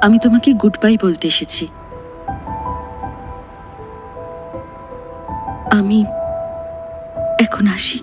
আমি তোমাকে good bye বলতে এসেছি। আমি এখন আসি।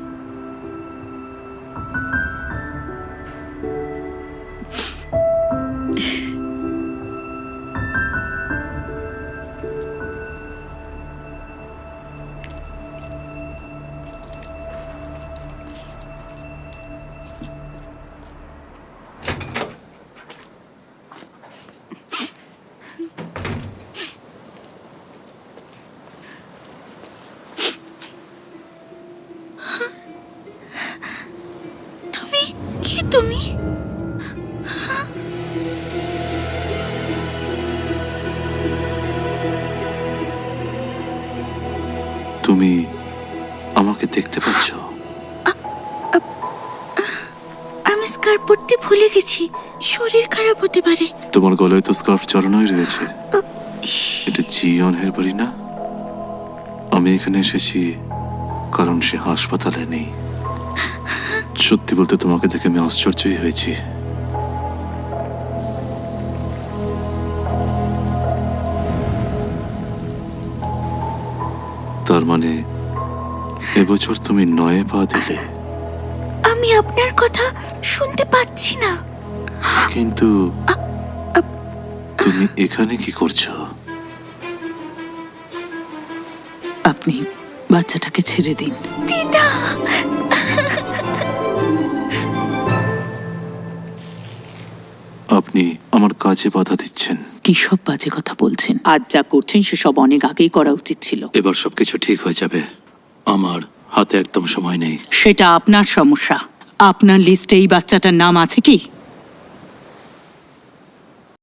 তুমি তুমি আমাকে দেখতে পাচ্ছ? আমি স্কার্ফ পরতে ভুলে গেছি, শরীর খারাপ হতে পারে। তোমার গলায় তো স্কার্ফ চড়ানোই রয়েছে। এটা জিয়নের বাড়ি না? আমি এখানে এসেছি কারণ সে হাসপাতালে নেই। সত্যি বলতে তোমাকে দেখে আমি আশ্চর্যই হয়েছি। তার মানে এবছর তুমি 9 পা দিলে। আমি আপনার কথা শুনতে পাচ্ছি না। কিন্তু তুমি এখানে কি করছো? আপনি বাচ্চাটাকে ছেড়ে দিন। দিদা, আপনি আমার কাজে বাধা দিচ্ছেন। কি সব বাজে কথা বলছেন? আজ যা করছেন সেসব অনেক আগেই করা উচিত ছিল। এবার সবকিছু ঠিক হয়ে যাবে। আমার হাতে একদম সময় নেই। সেটা আপনার সমস্যা। আপনার লিস্টে এই বাচ্চাটার নাম আছে কি?